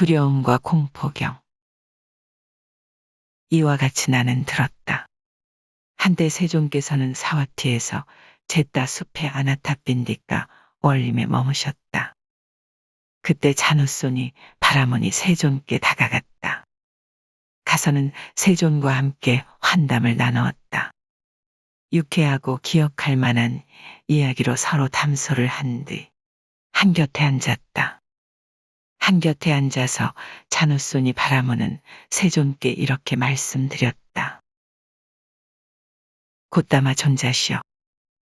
두려움과 공포경. 이와 같이 나는 들었다. 한때 세존께서는 사와티에서 제따 숲의 아나타빈디가 원림에 머무셨다. 그때 자누손이 바라문이 세존께 다가갔다. 가서는 세존과 함께 환담을 나누었다. 유쾌하고 기억할 만한 이야기로 서로 담소를 한 뒤 한곁에 앉았다. 한곁에 앉아서 자누손이 바라문은 세존께 이렇게 말씀드렸다. 곧다마 존자시여.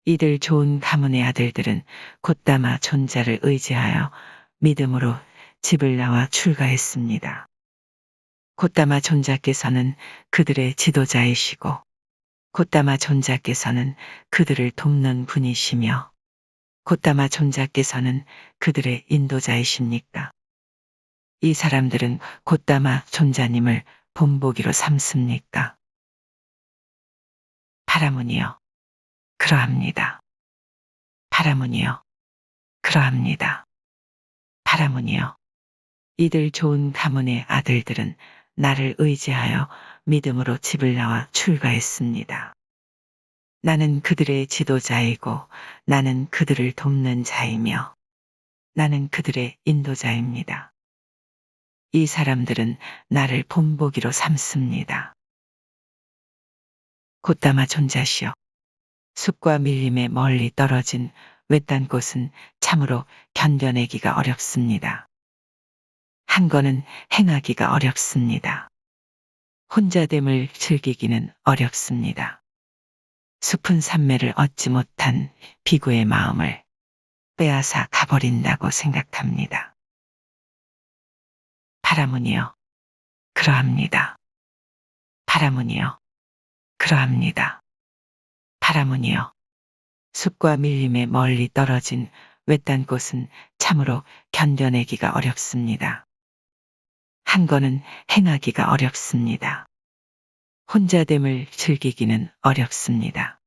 이들 좋은 가문의 아들들은 곧다마 존자를 의지하여 믿음으로 집을 나와 출가했습니다. 곧다마 존자께서는 그들의 지도자이시고 곧다마 존자께서는 그들을 돕는 분이시며 곧다마 존자께서는 그들의 인도자이십니까? 이 사람들은 곧다마 존자님을 본보기로 삼습니까? 바라문이여. 그러합니다. 바라문이여. 그러합니다. 바라문이여. 이들 좋은 가문의 아들들은 나를 의지하여 믿음으로 집을 나와 출가했습니다. 나는 그들의 지도자이고 나는 그들을 돕는 자이며 나는 그들의 인도자입니다. 이 사람들은 나를 본보기로 삼습니다. 곧다마 존자시여. 숲과 밀림에 멀리 떨어진 외딴 곳은 참으로 견뎌내기가 어렵습니다. 한 거는 행하기가 어렵습니다. 혼자됨을 즐기기는 어렵습니다. 숲은 삼매를 얻지 못한 비구의 마음을 빼앗아 가버린다고 생각합니다. 바라문이여. 그러합니다. 바라문이여. 그러합니다. 바라문이여. 숲과 밀림에 멀리 떨어진 외딴 곳은 참으로 견뎌내기가 어렵습니다. 한 거는 행하기가 어렵습니다. 혼자됨을 즐기기는 어렵습니다.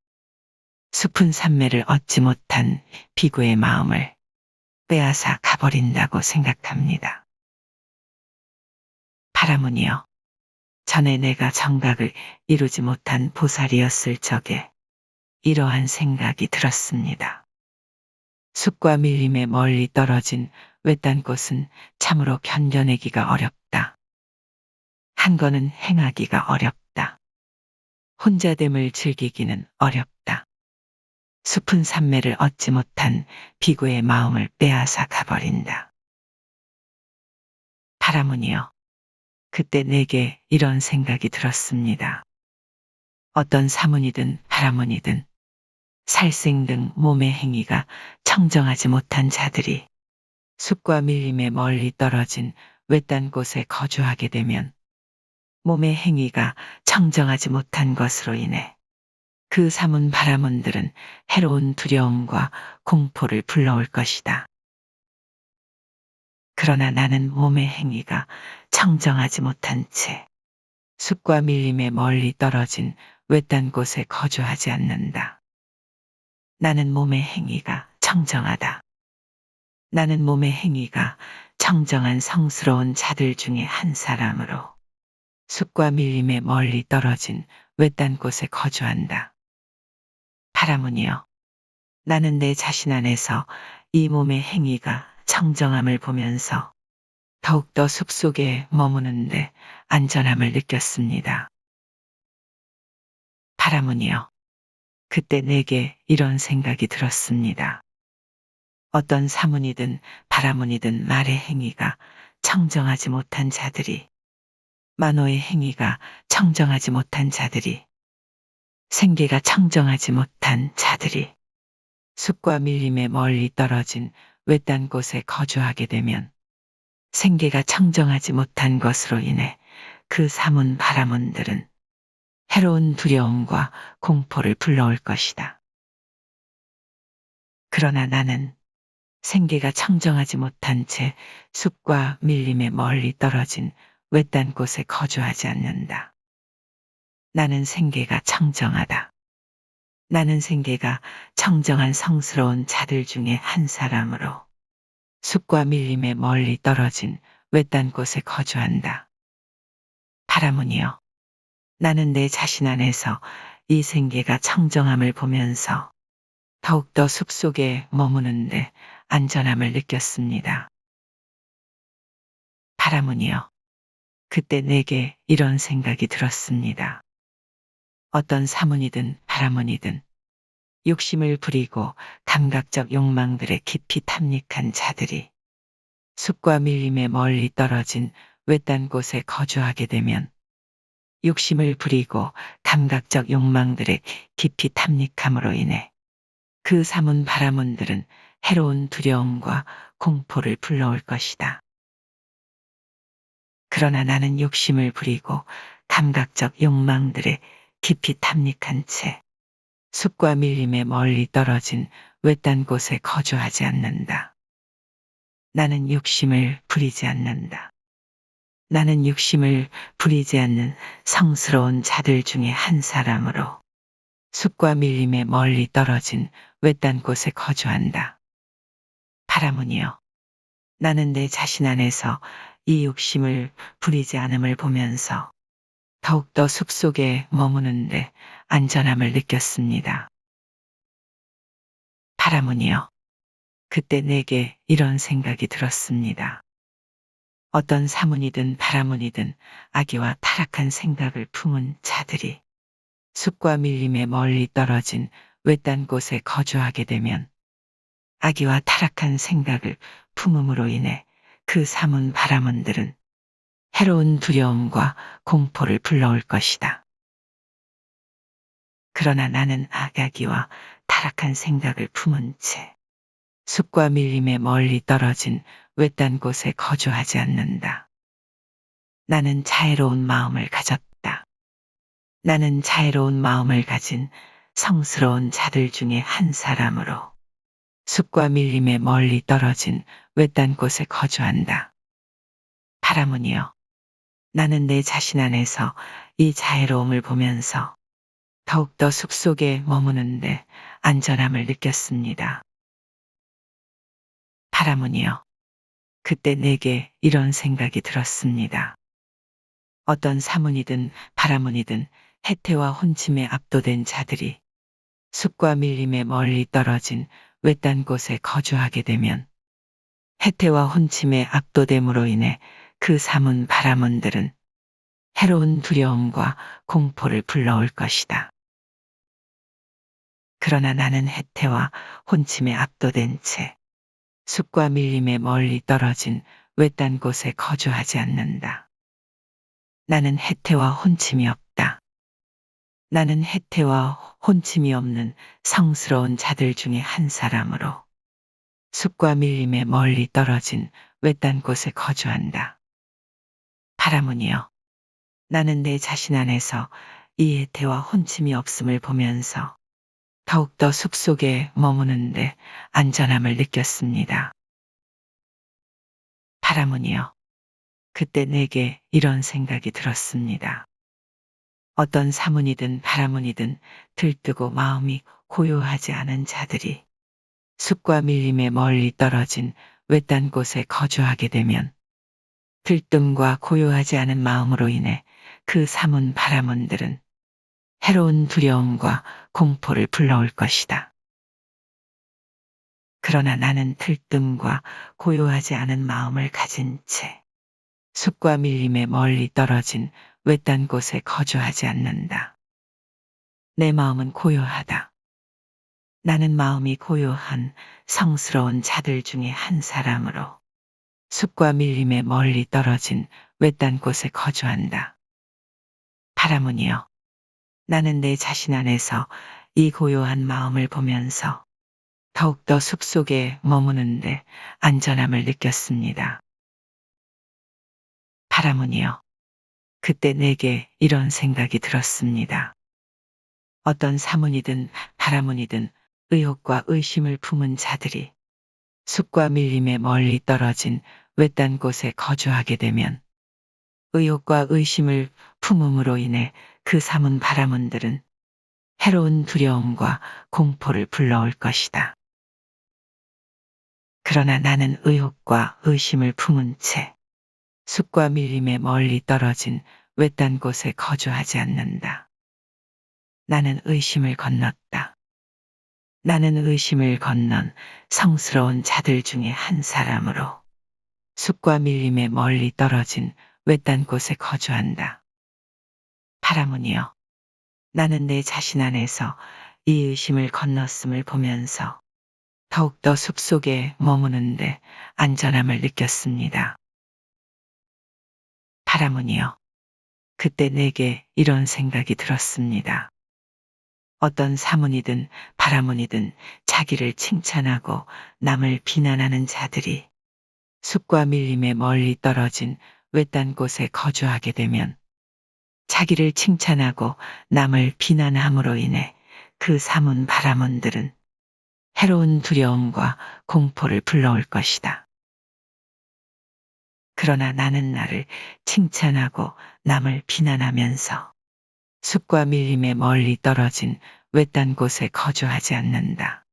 숲은 삼매를 얻지 못한 비구의 마음을 빼앗아 가버린다고 생각합니다. 바라문이여. 전에 내가 정각을 이루지 못한 보살이었을 적에 이러한 생각이 들었습니다. 숲과 밀림에 멀리 떨어진 외딴 곳은 참으로 견뎌내기가 어렵다. 한 거는 행하기가 어렵다. 혼자됨을 즐기기는 어렵다. 숲은 삼매를 얻지 못한 비구의 마음을 빼앗아 가버린다. 바라문이여. 그때 내게 이런 생각이 들었습니다. 어떤 사문이든 바라문이든 살생 등 몸의 행위가 청정하지 못한 자들이 숲과 밀림에 멀리 떨어진 외딴 곳에 거주하게 되면 몸의 행위가 청정하지 못한 것으로 인해 그 사문 바라문들은 해로운 두려움과 공포를 불러올 것이다. 그러나 나는 몸의 행위가 청정하지 못한 채 숲과 밀림에 멀리 떨어진 외딴 곳에 거주하지 않는다. 나는 몸의 행위가 청정하다. 나는 몸의 행위가 청정한 성스러운 자들 중에 한 사람으로 숲과 밀림에 멀리 떨어진 외딴 곳에 거주한다. 바라문이여. 나는 내 자신 안에서 이 몸의 행위가 청정함을 보면서 더욱더 숲속에 머무는데 안전함을 느꼈습니다. 바라문이여. 그때 내게 이런 생각이 들었습니다. 어떤 사문이든 바라문이든 말의 행위가 청정하지 못한 자들이 만호의 행위가 청정하지 못한 자들이 생계가 청정하지 못한 자들이 숲과 밀림에 멀리 떨어진 외딴 곳에 거주하게 되면 생계가 청정하지 못한 것으로 인해 그 사문 바라문들은 해로운 두려움과 공포를 불러올 것이다. 그러나 나는 생계가 청정하지 못한 채 숲과 밀림에 멀리 떨어진 외딴 곳에 거주하지 않는다. 나는 생계가 청정하다. 나는 생계가 청정한 성스러운 자들 중에 한 사람으로 숲과 밀림에 멀리 떨어진 외딴 곳에 거주한다. 바라문이여, 나는 내 자신 안에서 이 생계가 청정함을 보면서 더욱더 숲속에 머무는데 안전함을 느꼈습니다. 바라문이여, 그때 내게 이런 생각이 들었습니다. 어떤 사문이든 바라문이든 욕심을 부리고 감각적 욕망들에 깊이 탐닉한 자들이 숲과 밀림에 멀리 떨어진 외딴 곳에 거주하게 되면 욕심을 부리고 감각적 욕망들에 깊이 탐닉함으로 인해 그 사문 바라문들은 해로운 두려움과 공포를 불러올 것이다. 그러나 나는 욕심을 부리고 감각적 욕망들에 깊이 탐닉한 채 숲과 밀림에 멀리 떨어진 외딴 곳에 거주하지 않는다. 나는 욕심을 부리지 않는다. 나는 욕심을 부리지 않는 성스러운 자들 중에 한 사람으로 숲과 밀림에 멀리 떨어진 외딴 곳에 거주한다. 바라문이여, 나는 내 자신 안에서 이 욕심을 부리지 않음을 보면서 더욱더 숲속에 머무는데 안전함을 느꼈습니다. 바라문이여, 그때 내게 이런 생각이 들었습니다. 어떤 사문이든 바라문이든 악의와 타락한 생각을 품은 자들이 숲과 밀림에 멀리 떨어진 외딴 곳에 거주하게 되면 악의와 타락한 생각을 품음으로 인해 그 사문 바라문들은 해로운 두려움과 공포를 불러올 것이다. 그러나 나는 악의와 타락한 생각을 품은 채 숲과 밀림에 멀리 떨어진 외딴 곳에 거주하지 않는다. 나는 자애로운 마음을 가졌다. 나는 자애로운 마음을 가진 성스러운 자들 중에 한 사람으로 숲과 밀림에 멀리 떨어진 외딴 곳에 거주한다. 바라문이여, 나는 내 자신 안에서 이 자애로움을 보면서 더욱더 숲속에 머무는데 안전함을 느꼈습니다. 바라문이여, 그때 내게 이런 생각이 들었습니다. 어떤 사문이든 바라문이든 해태와 혼침에 압도된 자들이 숲과 밀림에 멀리 떨어진 외딴 곳에 거주하게 되면 해태와 혼침에 압도됨으로 인해 그 사문 바라문들은 해로운 두려움과 공포를 불러올 것이다. 그러나 나는 해태와 혼침에 압도된 채 숲과 밀림에 멀리 떨어진 외딴 곳에 거주하지 않는다. 나는 해태와 혼침이 없다. 나는 해태와 혼침이 없는 성스러운 자들 중에 한 사람으로 숲과 밀림에 멀리 떨어진 외딴 곳에 거주한다. 바라문이여, 나는 내 자신 안에서 이 해태와 혼침이 없음을 보면서 더욱더 숲속에 머무는데 안전함을 느꼈습니다. 바라문이여, 그때 내게 이런 생각이 들었습니다. 어떤 사문이든 바라문이든 들뜨고 마음이 고요하지 않은 자들이 숲과 밀림에 멀리 떨어진 외딴 곳에 거주하게 되면 들뜸과 고요하지 않은 마음으로 인해 그 사문 바라문들은 해로운 두려움과 공포를 불러올 것이다. 그러나 나는 들뜸과 고요하지 않은 마음을 가진 채 숲과 밀림에 멀리 떨어진 외딴 곳에 거주하지 않는다. 내 마음은 고요하다. 나는 마음이 고요한 성스러운 자들 중에 한 사람으로 숲과 밀림에 멀리 떨어진 외딴 곳에 거주한다. 바라문이여, 나는 내 자신 안에서 이 고요한 마음을 보면서 더욱더 숲속에 머무는데 안전함을 느꼈습니다. 바라문이여, 그때 내게 이런 생각이 들었습니다. 어떤 사문이든 바라문이든 의혹과 의심을 품은 자들이 숲과 밀림에 멀리 떨어진 외딴 곳에 거주하게 되면 의혹과 의심을 품음으로 인해 그 사문 바라문들은 해로운 두려움과 공포를 불러올 것이다. 그러나 나는 의혹과 의심을 품은 채 숲과 밀림에 멀리 떨어진 외딴 곳에 거주하지 않는다. 나는 의심을 건넜다. 나는 의심을 건넌 성스러운 자들 중에 한 사람으로 숲과 밀림에 멀리 떨어진 외딴 곳에 거주한다. 파라문이여, 나는 내 자신 안에서 이 의심을 건넜음을 보면서 더욱더 숲속에 머무는데 안전함을 느꼈습니다. 파라문이여, 그때 내게 이런 생각이 들었습니다. 어떤 사문이든 바라문이든 자기를 칭찬하고 남을 비난하는 자들이 숲과 밀림에 멀리 떨어진 외딴 곳에 거주하게 되면 자기를 칭찬하고 남을 비난함으로 인해 그 사문 바라문들은 해로운 두려움과 공포를 불러올 것이다. 그러나 나는 나를 칭찬하고 남을 비난하면서 숲과 밀림에 멀리 떨어진 외딴 곳에 거주하지 않는다.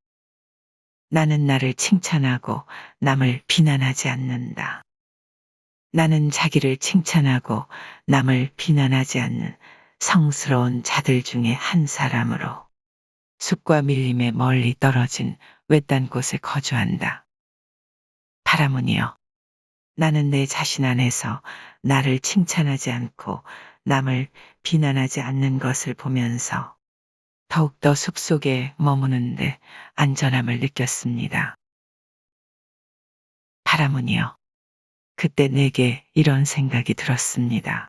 나는 나를 칭찬하고 남을 비난하지 않는다. 나는 자기를 칭찬하고 남을 비난하지 않는 성스러운 자들 중에 한 사람으로 숲과 밀림에 멀리 떨어진 외딴 곳에 거주한다. 파라문이여, 나는 내 자신 안에서 나를 칭찬하지 않고 남을 비난하지 않는 것을 보면서 더욱더 숲속에 머무는데 안전함을 느꼈습니다. 파라문이여, 그때 내게 이런 생각이 들었습니다.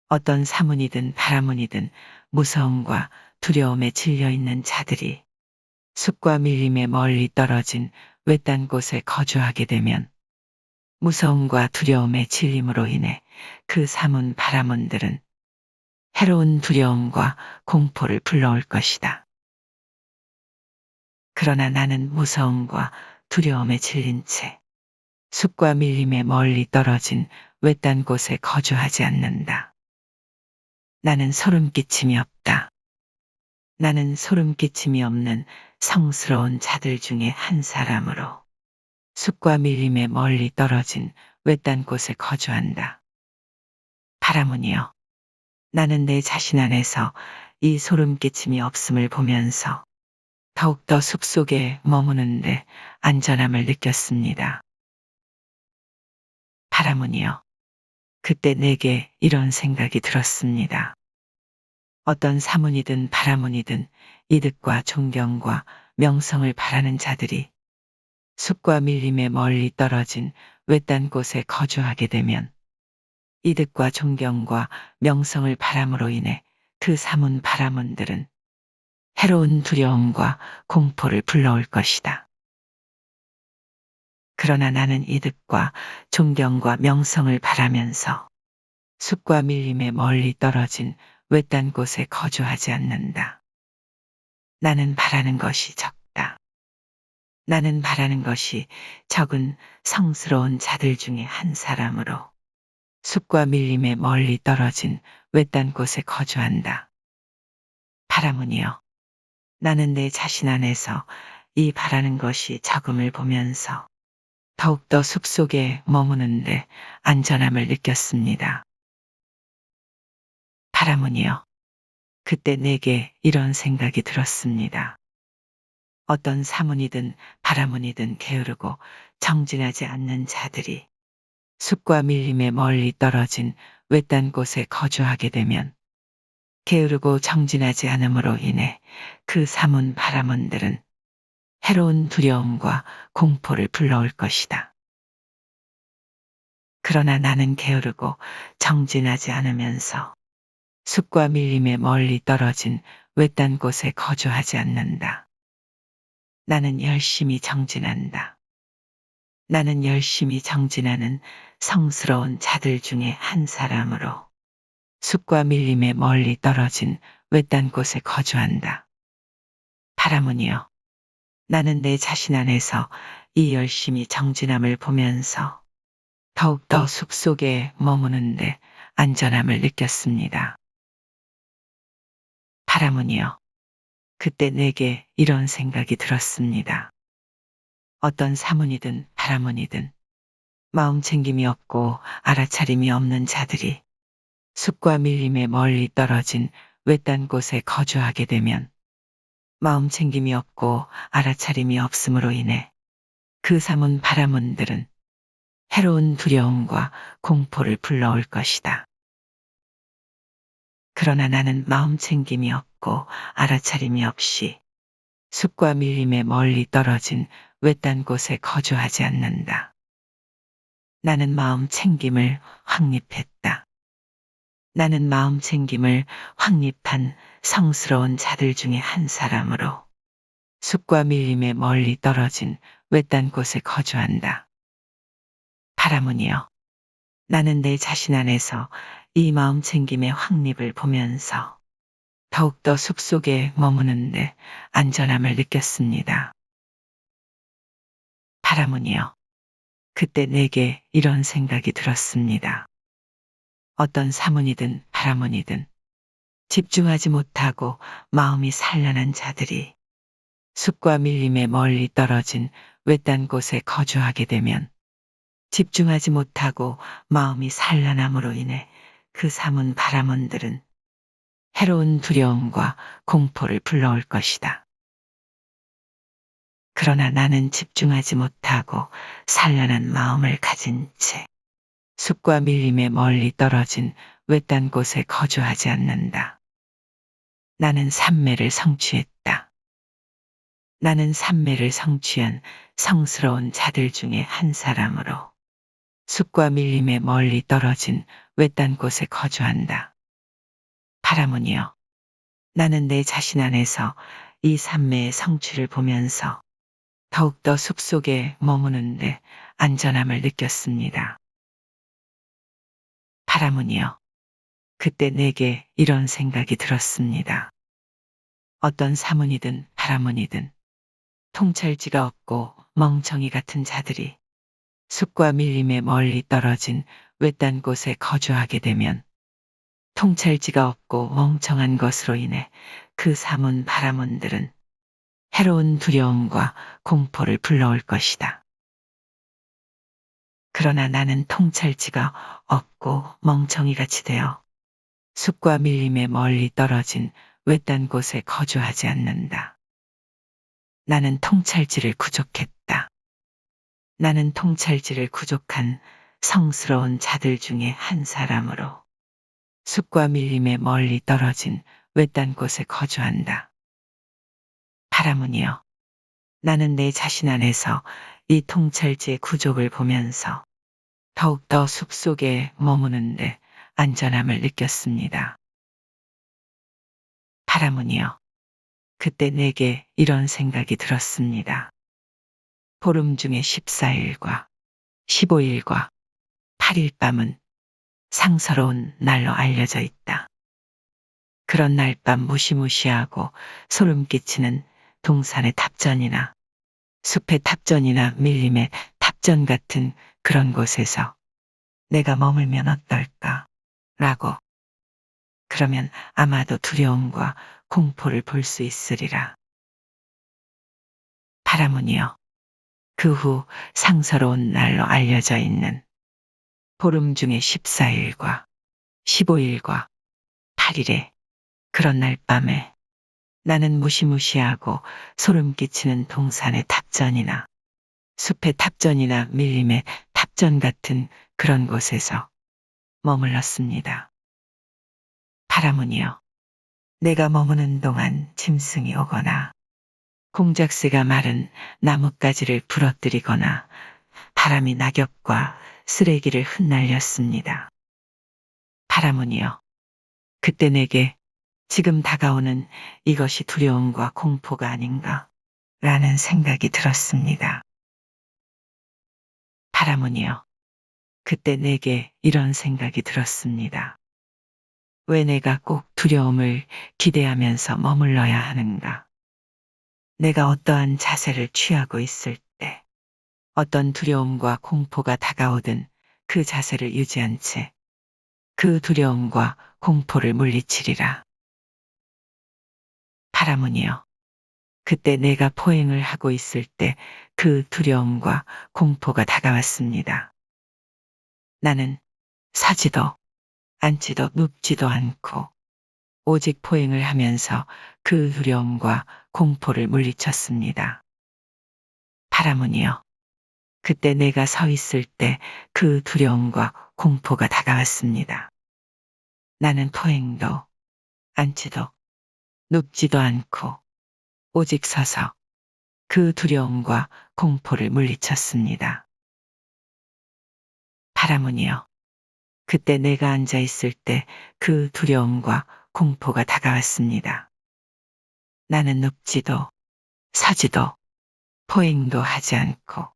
어떤 사문이든 바라문이든 무서움과 두려움에 질려 있는 자들이 숲과 밀림에 멀리 떨어진 외딴 곳에 거주하게 되면 무서움과 두려움에 질림으로 인해 그 사문 바라문들은 해로운 두려움과 공포를 불러올 것이다. 그러나 나는 무서움과 두려움에 질린 채 숲과 밀림에 멀리 떨어진 외딴 곳에 거주하지 않는다. 나는 소름 끼침이 없다. 나는 소름 끼침이 없는 성스러운 자들 중에 한 사람으로 숲과 밀림에 멀리 떨어진 외딴 곳에 거주한다. 파라문이여, 나는 내 자신 안에서 이 소름 끼침이 없음을 보면서 더욱더 숲속에 머무는데 안전함을 느꼈습니다. 파라문이여, 그때 내게 이런 생각이 들었습니다. 어떤 사문이든 바라문이든 이득과 존경과 명성을 바라는 자들이 숲과 밀림에 멀리 떨어진 외딴 곳에 거주하게 되면 이득과 존경과 명성을 바람으로 인해 그 사문 바라문들은 해로운 두려움과 공포를 불러올 것이다. 그러나 나는 이득과 존경과 명성을 바라면서 숲과 밀림에 멀리 떨어진 외딴 곳에 거주하지 않는다. 나는 바라는 것이 적다. 나는 바라는 것이 적은 성스러운 자들 중에 한 사람으로 숲과 밀림에 멀리 떨어진 외딴 곳에 거주한다. 파라문이여, 나는 내 자신 안에서 이 바라는 것이 적음을 보면서 더욱더 숲속에 머무는데 안전함을 느꼈습니다. 파라문이여, 그때 내게 이런 생각이 들었습니다. 어떤 사문이든 바라문이든 게으르고 정진하지 않는 자들이 숲과 밀림에 멀리 떨어진 외딴 곳에 거주하게 되면 게으르고 정진하지 않음으로 인해 그 사문 바라문들은 해로운 두려움과 공포를 불러올 것이다. 그러나 나는 게으르고 정진하지 않으면서 숲과 밀림에 멀리 떨어진 외딴 곳에 거주하지 않는다. 나는 열심히 정진한다. 나는 열심히 정진하는 성스러운 자들 중에 한 사람으로 숲과 밀림에 멀리 떨어진 외딴 곳에 거주한다. 파라문이여, 나는 내 자신 안에서 이 열심히 정진함을 보면서 더욱더 숲속에 머무는데 안전함을 느꼈습니다. 파라문이여, 그때 내게 이런 생각이 들었습니다. 어떤 사문이든 바라문이든 마음 챙김이 없고 알아차림이 없는 자들이 숲과 밀림에 멀리 떨어진 외딴 곳에 거주하게 되면 마음 챙김이 없고 알아차림이 없음으로 인해 그 삼은 바라문들은 해로운 두려움과 공포를 불러올 것이다. 그러나 나는 마음 챙김이 없고 알아차림이 없이 숲과 밀림에 멀리 떨어진 외딴 곳에 거주하지 않는다. 나는 마음 챙김을 확립했다. 나는 마음 챙김을 확립한 성스러운 자들 중에 한 사람으로 숲과 밀림에 멀리 떨어진 외딴 곳에 거주한다. 바라문이여, 나는 내 자신 안에서 이 마음 챙김의 확립을 보면서 더욱더 숲속에 머무는데 안전함을 느꼈습니다. 바라문이여, 그때 내게 이런 생각이 들었습니다. 어떤 사문이든 바라문이든 집중하지 못하고 마음이 산란한 자들이 숲과 밀림에 멀리 떨어진 외딴 곳에 거주하게 되면 집중하지 못하고 마음이 산란함으로 인해 그 삼은 바라문들은 해로운 두려움과 공포를 불러올 것이다. 그러나 나는 집중하지 못하고 산란한 마음을 가진 채 숲과 밀림에 멀리 떨어진 외딴 곳에 거주하지 않는다. 나는 삼매를 성취했다. 나는 삼매를 성취한 성스러운 자들 중에 한 사람으로 숲과 밀림에 멀리 떨어진 외딴 곳에 거주한다. 바라문이여, 나는 내 자신 안에서 이 삼매의 성취를 보면서 더욱더 숲속에 머무는데 안전함을 느꼈습니다. 바라문이여, 그때 내게 이런 생각이 들었습니다. 어떤 사문이든 바라문이든 통찰지가 없고 멍청이 같은 자들이 숲과 밀림에 멀리 떨어진 외딴 곳에 거주하게 되면 통찰지가 없고 멍청한 것으로 인해 그 사문 바라문들은 해로운 두려움과 공포를 불러올 것이다. 그러나 나는 통찰지가 없고 멍청이같이 되어 숲과 밀림에 멀리 떨어진 외딴 곳에 거주하지 않는다. 나는 통찰지를 구족했다. 나는 통찰지를 구족한 성스러운 자들 중에 한 사람으로 숲과 밀림에 멀리 떨어진 외딴 곳에 거주한다. 바라문이여, 나는 내 자신 안에서 이 통찰지의 구족을 보면서 더욱더 숲속에 머무는데 안전함을 느꼈습니다. 바라문이여, 그때 내게 이런 생각이 들었습니다. 보름 중에 14일과 15일과 8일 밤은 상서로운 날로 알려져 있다. 그런 날 밤 무시무시하고 소름 끼치는 동산의 탑전이나 숲의 탑전이나 밀림의 탑전 같은 그런 곳에서 내가 머물면 어떨까? 라고. 그러면 아마도 두려움과 공포를 볼 수 있으리라. 바라문이여, 그 후 상서로운 날로 알려져 있는 보름 중에 14일과 15일과 8일에 그런 날 밤에 나는 무시무시하고 소름 끼치는 동산의 탑전이나 숲의 탑전이나 밀림의 탑전 같은 그런 곳에서 머물렀습니다. 바라문이여, 내가 머무는 동안 짐승이 오거나 공작새가 마른 나뭇가지를 부러뜨리거나 바람이 낙엽과 쓰레기를 흩날렸습니다. 바라문이여, 그때 내게 지금 다가오는 이것이 두려움과 공포가 아닌가 라는 생각이 들었습니다. 바라문이여, 그때 내게 이런 생각이 들었습니다. 왜 내가 꼭 두려움을 기대하면서 머물러야 하는가? 내가 어떠한 자세를 취하고 있을 때 어떤 두려움과 공포가 다가오든 그 자세를 유지한 채 그 두려움과 공포를 물리치리라. 바라문이여, 그때 내가 포행을 하고 있을 때 그 두려움과 공포가 다가왔습니다. 나는 사지도 앉지도 눕지도 않고 오직 포행을 하면서 그 두려움과 공포를 물리쳤습니다. 바라문이여. 그때 내가 서 있을 때 그 두려움과 공포가 다가왔습니다. 나는 포행도 앉지도 눕지도 않고 오직 서서 그 두려움과 공포를 물리쳤습니다. 바라문이여. 그때 내가 앉아 있을 때 그 두려움과 공포가 다가왔습니다. 나는 눕지도 서지도 포행도 하지 않고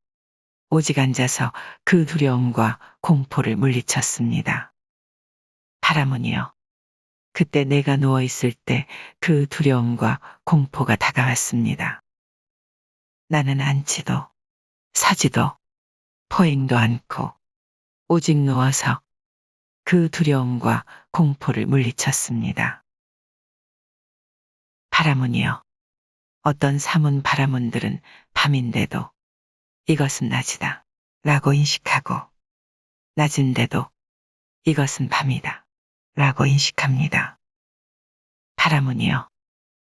오직 앉아서 그 두려움과 공포를 물리쳤습니다. 바라문이여. 그때 내가 누워 있을 때 그 두려움과 공포가 다가왔습니다. 나는 앉지도 서지도 포행도 않고 오직 누워서 그 두려움과 공포를 물리쳤습니다. 바라문이여. 어떤 사문 바라문들은 밤인데도 이것은 낮이다 라고 인식하고 낮인데도 이것은 밤이다 라고 인식합니다. 바라문이여.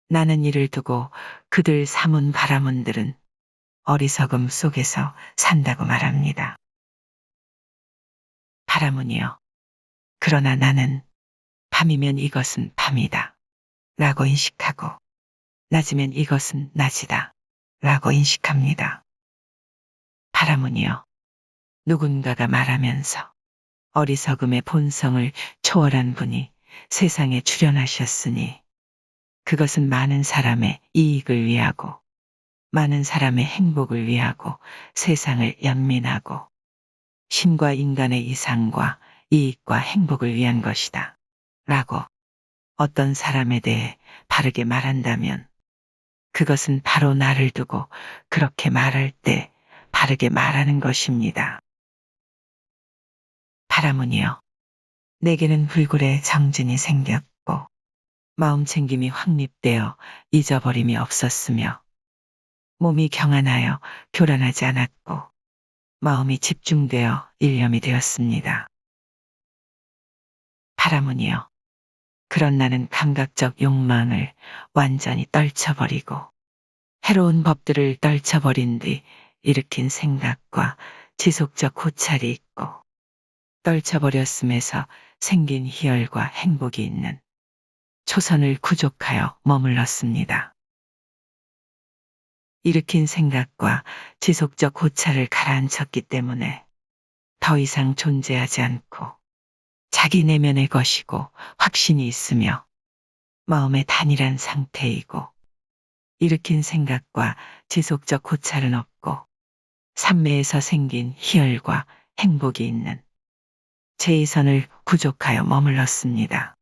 나는 이를 두고 그들 사문 바라문들은 어리석음 속에서 산다고 말합니다. 바라문이여. 그러나 나는 밤이면 이것은 밤이다 라고 인식하고 낮이면 이것은 낮이다 라고 인식합니다. 바라문이여. 누군가가 말하면서 어리석음의 본성을 초월한 분이 세상에 출현하셨으니 그것은 많은 사람의 이익을 위하고 많은 사람의 행복을 위하고 세상을 연민하고 신과 인간의 이상과 이익과 행복을 위한 것이다 라고 어떤 사람에 대해 바르게 말한다면 그것은 바로 나를 두고 그렇게 말할 때 바르게 말하는 것입니다. 바라문이여. 내게는 불굴의 정진이 생겼고 마음챙김이 확립되어 잊어버림이 없었으며 몸이 경안하여 교란하지 않았고 마음이 집중되어 일념이 되었습니다. 바라문이여. 그런 나는 감각적 욕망을 완전히 떨쳐버리고 해로운 법들을 떨쳐버린 뒤 일으킨 생각과 지속적 고찰이 있고 떨쳐버렸음에서 생긴 희열과 행복이 있는 초선을 구족하여 머물렀습니다. 일으킨 생각과 지속적 고찰을 가라앉혔기 때문에 더 이상 존재하지 않고 자기 내면의 것이고 확신이 있으며 마음의 단일한 상태이고 일으킨 생각과 지속적 고찰은 없고 삼매에서 생긴 희열과 행복이 있는 제2선을 구족하여 머물렀습니다.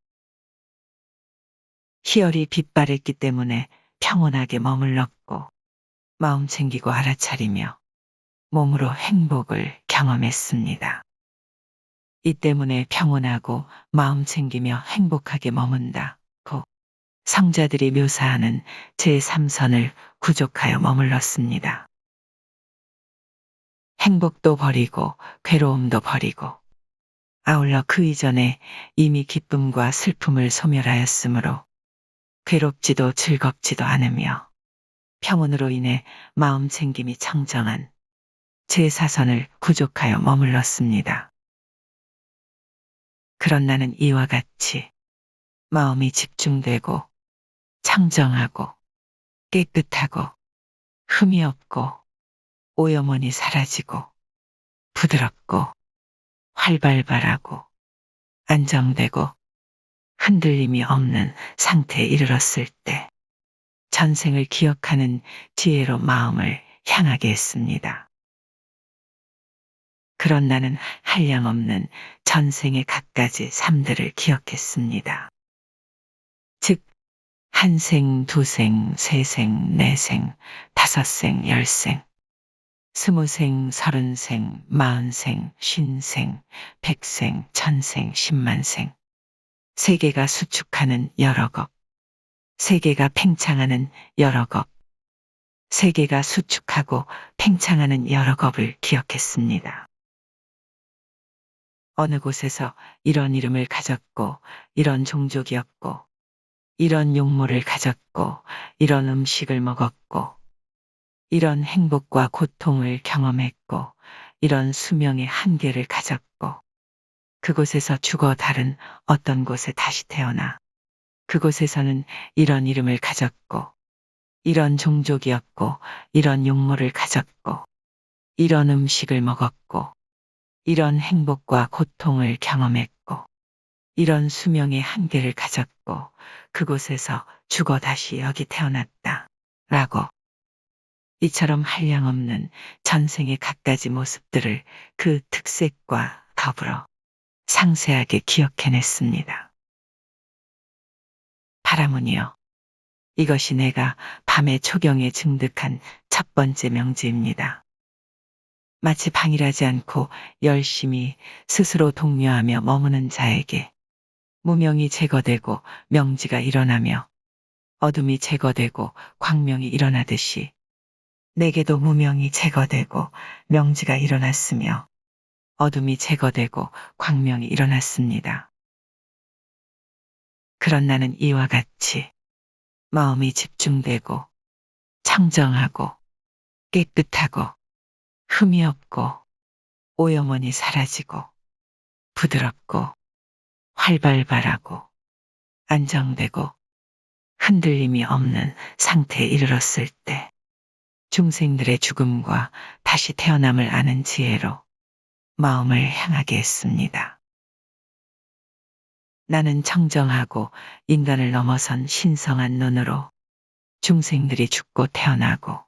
희열이 빛발했기 때문에 평온하게 머물렀고 마음 챙기고 알아차리며 몸으로 행복을 경험했습니다. 이 때문에 평온하고 마음 챙기며 행복하게 머문다고 성자들이 묘사하는 제3선을 구족하여 머물렀습니다. 행복도 버리고 괴로움도 버리고 아울러 그 이전에 이미 기쁨과 슬픔을 소멸하였으므로 괴롭지도 즐겁지도 않으며 평온으로 인해 마음 챙김이 청정한 제4선을 구족하여 머물렀습니다. 그런 나는 이와 같이 마음이 집중되고 청정하고 깨끗하고 흠이 없고 오염원이 사라지고 부드럽고 활발발하고 안정되고 흔들림이 없는 상태에 이르렀을 때 전생을 기억하는 지혜로 마음을 향하게 했습니다. 그런 나는 한량없는 전생의 갖가지 삶들을 기억했습니다. 즉, 한 생, 두 생, 세 생, 네 생, 다섯 생, 열 생, 스무 생, 서른 생, 마흔 생, 쉰 생, 백 생, 천생, 십만 생, 세계가 수축하는 여러 것, 세계가 팽창하는 여러 것, 세계가 수축하고 팽창하는 여러 겁을 기억했습니다. 어느 곳에서 이런 이름을 가졌고, 이런 종족이었고, 이런 용모를 가졌고, 이런 음식을 먹었고, 이런 행복과 고통을 경험했고, 이런 수명의 한계를 가졌고, 그곳에서 죽어 다른 어떤 곳에 다시 태어나, 그곳에서는 이런 이름을 가졌고, 이런 종족이었고, 이런 용모를 가졌고, 이런 음식을 먹었고, 이런 행복과 고통을 경험했고, 이런 수명의 한계를 가졌고, 그곳에서 죽어 다시 여기 태어났다. 라고. 이처럼 한량없는 전생의 갖가지 모습들을 그 특색과 더불어 상세하게 기억해냈습니다. 바라문이여, 이것이 내가 밤의 초경에 증득한 첫 번째 명제입니다. 마치 방일하지 않고 열심히 스스로 독려하며 머무는 자에게 무명이 제거되고 명지가 일어나며 어둠이 제거되고 광명이 일어나듯이 내게도 무명이 제거되고 명지가 일어났으며 어둠이 제거되고 광명이 일어났습니다. 그런 나는 이와 같이 마음이 집중되고 청정하고 깨끗하고 흠이 없고 오염원이 사라지고 부드럽고 활발발하고 안정되고 흔들림이 없는 상태에 이르렀을 때 중생들의 죽음과 다시 태어남을 아는 지혜로 마음을 향하게 했습니다. 나는 청정하고 인간을 넘어선 신성한 눈으로 중생들이 죽고 태어나고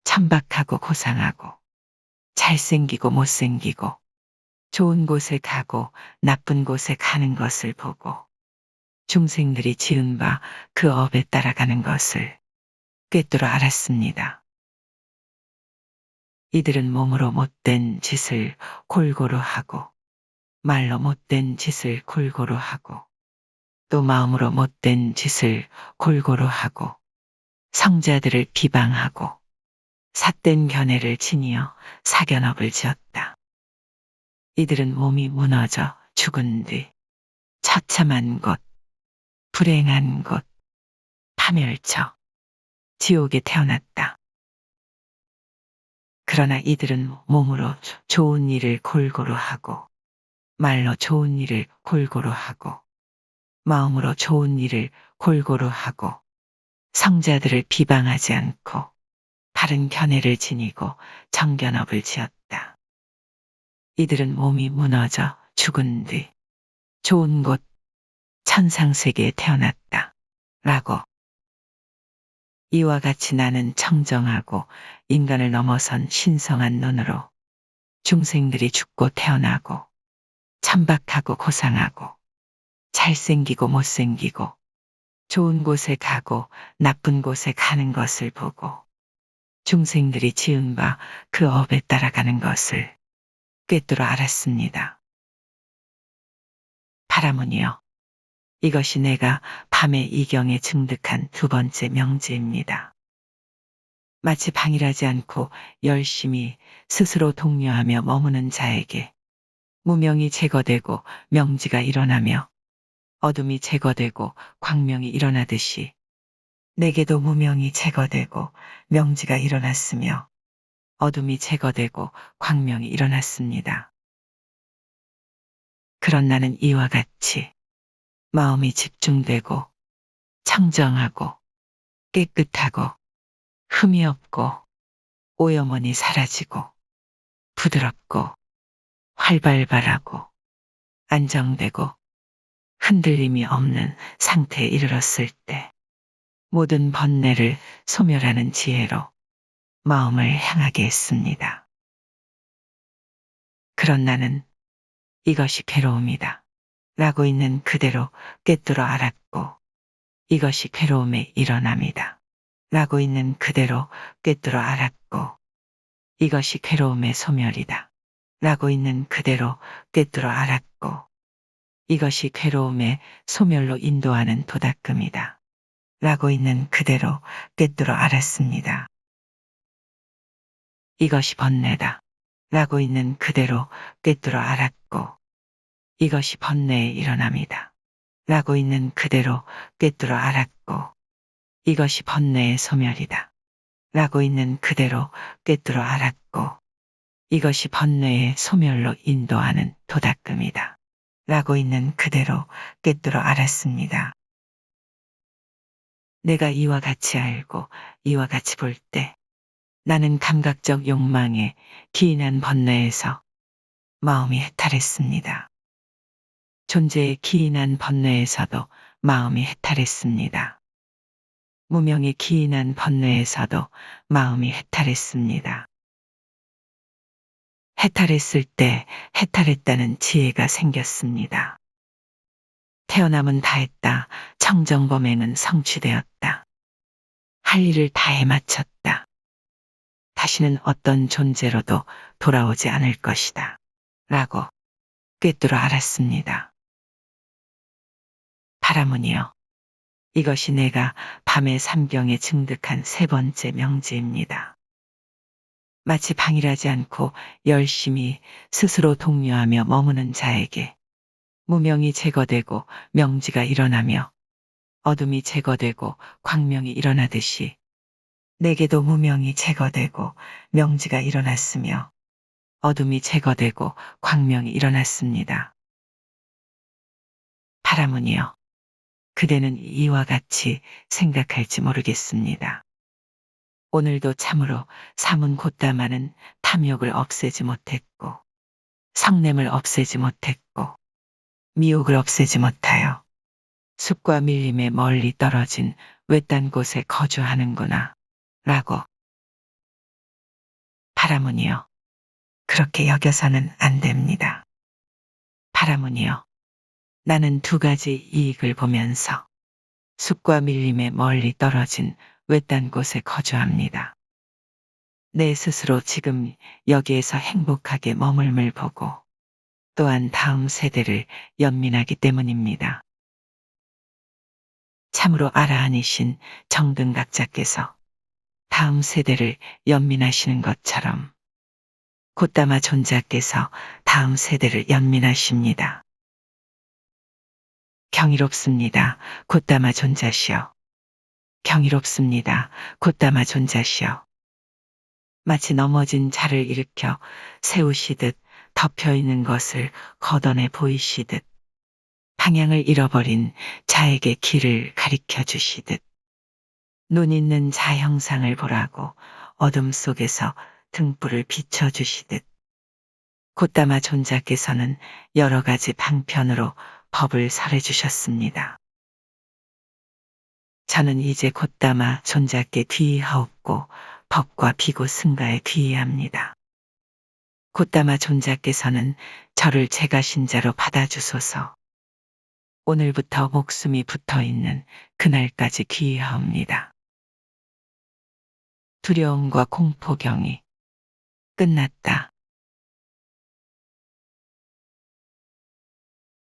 천박하고 고상하고 잘생기고 못생기고 좋은 곳에 가고 나쁜 곳에 가는 것을 보고 중생들이 지은 바 그 업에 따라가는 것을 꿰뚫어 알았습니다. 이들은 몸으로 못된 짓을 골고루 하고 말로 못된 짓을 골고루 하고 또 마음으로 못된 짓을 골고루 하고 성자들을 비방하고 삿된 견해를 지니어 사견업을 지었다. 이들은 몸이 무너져 죽은 뒤 처참한 곳, 불행한 곳, 파멸처, 지옥에 태어났다. 그러나 이들은 몸으로 좋은 일을 골고루 하고 말로 좋은 일을 골고루 하고 마음으로 좋은 일을 골고루 하고 성자들을 비방하지 않고 바른 견해를 지니고 정견업을 지었다. 이들은 몸이 무너져 죽은 뒤 좋은 곳 천상세계에 태어났다. 라고. 이와 같이 나는 청정하고 인간을 넘어선 신성한 눈으로 중생들이 죽고 태어나고 천박하고 고상하고 잘생기고 못생기고 좋은 곳에 가고 나쁜 곳에 가는 것을 보고 중생들이 지은 바 그 업에 따라가는 것을 꿰뚫어 알았습니다. 바라문이여, 이것이 내가 밤의 이경에 증득한 두 번째 명제입니다. 마치 방일하지 않고 열심히 스스로 독려하며 머무는 자에게 무명이 제거되고 명지가 일어나며 어둠이 제거되고 광명이 일어나듯이 내게도 무명이 제거되고 명지가 일어났으며 어둠이 제거되고 광명이 일어났습니다. 그런 나는 이와 같이 마음이 집중되고 청정하고 깨끗하고 흠이 없고 오염원이 사라지고 부드럽고 활발발하고 안정되고 흔들림이 없는 상태에 이르렀을 때 모든 번뇌를 소멸하는 지혜로 마음을 향하게 했습니다. 그런 나는 이것이 괴로움이다 라고 있는 그대로 꿰뚫어 알았고 이것이 괴로움의 일어남이다 라고 있는 그대로 꿰뚫어 알았고 이것이 괴로움의 소멸이다 라고 있는 그대로 꿰뚫어 알았고 이것이 괴로움의 소멸로 인도하는 도닦음이다 라고 있는 그대로 꿰뚫어 알았습니다. 이것이 번뇌다 라고 있는 그대로 꿰뚫어 알았고 이것이 번뇌에 일어납니다. 라고 있는 그대로 꿰뚫어 알았고, 이것이 번뇌의 소멸이다. 라고 있는 그대로 꿰뚫어 알았고, 이것이 번뇌의 소멸로 인도하는 도닦음이다. 라고 있는 그대로 꿰뚫어 알았습니다. 내가 이와 같이 알고 이와 같이 볼 때 나는 감각적 욕망에 기인한 번뇌에서 마음이 해탈했습니다. 존재에 기인한 번뇌에서도 마음이 해탈했습니다. 무명에 기인한 번뇌에서도 마음이 해탈했습니다. 해탈했을 때 해탈했다는 지혜가 생겼습니다. 태어남은 다했다. 청정범행은 성취되었다. 할 일을 다해 마쳤다. 다시는 어떤 존재로도 돌아오지 않을 것이다. 라고 꿰뚫어 알았습니다. 바라문이여, 이것이 내가 밤의 삼경에 증득한 세 번째 명제입니다. 마치 방일하지 않고 열심히 스스로 독려하며 머무는 자에게 무명이 제거되고 명지가 일어나며 어둠이 제거되고 광명이 일어나듯이 내게도 무명이 제거되고 명지가 일어났으며 어둠이 제거되고 광명이 일어났습니다. 바라문이여, 그대는 이와 같이 생각할지 모르겠습니다. 오늘도 참으로 삼은 곧다마는 탐욕을 없애지 못했고 성냄을 없애지 못했고 미혹을 없애지 못하여 숲과 밀림에 멀리 떨어진 외딴 곳에 거주하는구나 라고. 바라문이여, 그렇게 여겨서는 안 됩니다. 바라문이여, 나는 두 가지 이익을 보면서 숲과 밀림에 멀리 떨어진 외딴 곳에 거주합니다. 내 스스로 지금 여기에서 행복하게 머물물 보고 또한 다음 세대를 연민하기 때문입니다. 참으로 아라한이신 정등각자께서 다음 세대를 연민하시는 것처럼 곧다마 존자께서 다음 세대를 연민하십니다. 경이롭습니다. 곧다마 존자시여. 경이롭습니다. 곧다마 존자시여. 마치 넘어진 자를 일으켜 세우시듯 덮여있는 것을 걷어내 보이시듯 방향을 잃어버린 자에게 길을 가리켜 주시듯 눈 있는 자 형상을 보라고 어둠 속에서 등불을 비춰주시듯 곧다마 존자께서는 여러 가지 방편으로 법을 설해주셨습니다. 저는 이제 곧다마 존자께 귀의하옵고 법과 비고 승가에 귀의합니다. 곧다마 존자께서는 저를 제가 신자로 받아주소서. 오늘부터 목숨이 붙어있는 그날까지 귀의하옵니다. 두려움과 공포경이 끝났다.